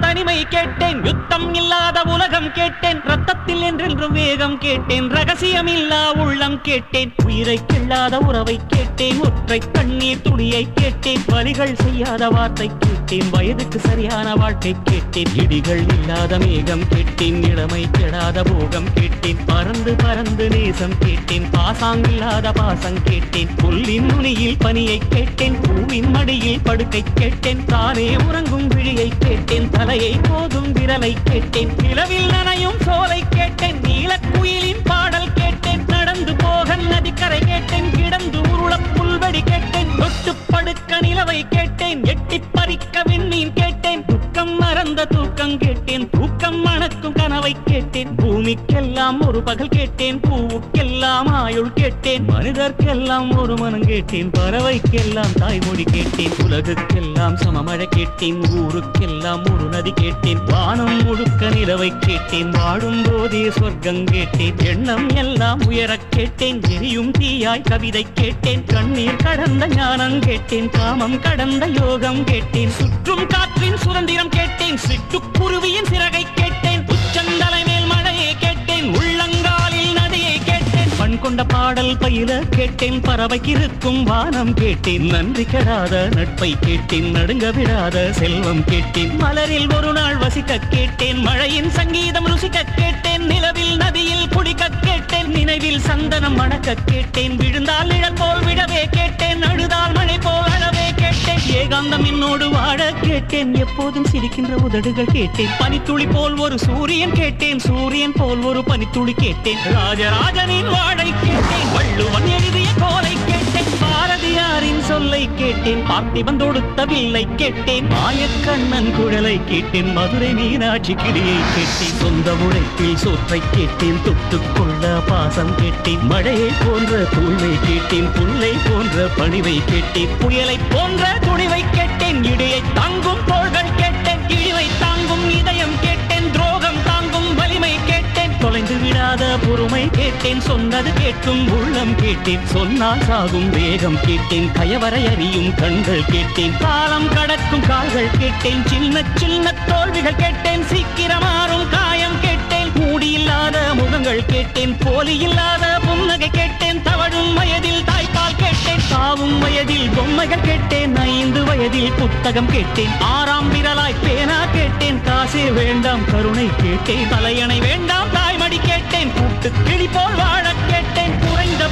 தனிமை கேட்டேன், யுத்தம் இல்லாத உலகம் கேட்டேன், ரத்தத்தில் என்றென்றும் வேகம் கேட்டேன், ரகசியம் இல்லா உள்ளம் கேட்டேன், உயிரை கிள்ளாத உறவை கேட்டேன், ஒற்றை கண்ணீர் துளியை கேட்டேன், வலிகள் செய்யாத வார்த்தை கேட்டேன், வயதுக்கு சரியான வாழ்க்கை கேட்டேன், இடிகள் இல்லாத மேகம் கேட்டேன், இளமை கெடாத போகம் கேட்டேன், பறந்து பறந்து நேசம் கேட்டேன், பாசாங்கில்லாத பாசம் கேட்டேன், புல்லின் நுனியில் பனியை கேட்டேன், பூவின் மடியில் படுக்கை கேட்டேன், தானே உறங்கும் விழியை கேட்டேன், தலையை போதும் விரலை கேட்டேன், நிலவில் நனையும் சோலை கேட்டேன், நீலக்குயிலின் பாடல் கேட்டேன், நடந்து போக நதிக்கரை கேட்டேன், கிடந்து உருள புல்வெடி கேட்டேன், தொட்டு படுக்க நிலவை கேட்டேன், எட்டி பறிக்க விண்மீன் கேட்டேன், துக்கம் மறந்த தூக்கம் கேட்டேன், தூக்கம் மணக்கும் கனவை கேட்டேன், பூமிக்கெல்லாம் ஒரு பகல் கேட்டேன், பூவுக்கெல்லாம் ஆயுள் கேட்டேன், மனிதர்க்கெல்லாம் ஒரு மனம் கேட்டேன், பறவைக்கெல்லாம் தாய்மொழி கேட்டேன், உலகுக்கெல்லாம் சமமழை கேட்டேன், ஊருக்கெல்லாம் ஒரு நதி கேட்டேன், வானம் முழுக்க நிலவை கேட்டேன், வாடும் போதே சொர்க்கம் கேட்டேன், எண்ணம் எல்லாம் உயரக் கேட்டேன், எரியும் தீயாய் கவிதை கேட்டேன், கண்ணீர் கடந்த ஞானம் கேட்டேன், காமம் கடந்த யோகம் கேட்டேன், சுற்றும் காற்றின் சுதந்திரம் கேட்டேன், சிட்டுக்குருவியின் சிறகை கேட்டேன், உச்சந்தலை மேல் மழையை கேட்டேன், உள்ளங்காலில் நதியை கேட்டேன், பண் கொண்ட பாடல் பயில கேட்டேன், பறவைக்கிருக்கும் வானம் கேட்டேன், நன்றி கெடாத நட்பை கேட்டேன், நடுங்க விடாத செல்வம் கேட்டேன், மலரில் ஒரு நாள் வசிக்க கேட்டேன், மழையின் சங்கீதம் ருசிக்க கேட்டேன், நிலவில் நதியில் குடிக்க கேட்டேன், நினைவில் சந்தனம் மணக்க கேட்டேன், விழுந்தால் நிழல் போல் விடவே கேட்டேன், அழுதால் மழை போல் அழவே கேட்டேன், ஏகாந்தம் என்னோடு வாழ கேட்டேன், எப்போதும் சிரிக்கின்ற உதடுகள் கேட்டேன், பனித்துளி போல் ஒரு சூரியன் கேட்டேன், சூரியன் போல் ஒரு பனித்துளி கேட்டேன், ராஜராஜனின் வாழை கேட்டேன், வள்ளுவன் எழுதிய கோலை கேட்டேன், பாரதியாரின் சொல்லை கேட்டேன், பார்த்திபன் தொடுத்த வில்லை கேட்டேன், மாயக்கண்ணன் குழலை கேட்டேன், மதுரை மீனாட்சி கிளியை கேட்டேன், சொந்த உழைப்பில் சோற்றை கேட்டேன், தொட்டுக்கொள்ள பாசம் கேட்டேன், மழையை போன்ற தூய்மை கேட்டேன், புல்லை போன்ற பணிவை கேட்டேன், புயலை போன்ற துணிவை கேட்டேன், இடையை தாங்கும் தோள்கள் கேட்டேன், இழிவை தாங்கும் இதயம் கேட்டேன், துரோகம் தாங்கும் வலிமை கேட்டேன், தொலைந்து விடாத பொறுமை கேட்டேன், சொன்னது கேட்கும் உள்ளம் கேட்டேன், சொன்னால் சாகும் வேகம் கேட்டேன், கயவரை அறியும் கண்கள் கேட்டேன், காலம் கடக்கும் கால்கள் கேட்டேன், சின்ன சின்ன தோல்விகள் கேட்டேன், சீக்கிரமாறும் காயம் கேட்டேன், மூடியில்லாத முகங்கள் கேட்டேன், போலி இல்லாத புன்னகை கேட்டேன், தவழும் வயதில் தாய்ப்பால் கேட்டேன், சாவும் வயதில் பொம்மைகள் கேட்டேன், 5 வயதில் புத்தகம் கேட்டேன், 6ஆம் விரலாய் பேனா கேட்டேன், காசே வேண்டாம் கருணை கேட்டேன், தலையணை வேண்டாம் தாய்மடி கேட்டேன், கூட்டு கிளி போல் வாழ கேட்டேன், குறைந்த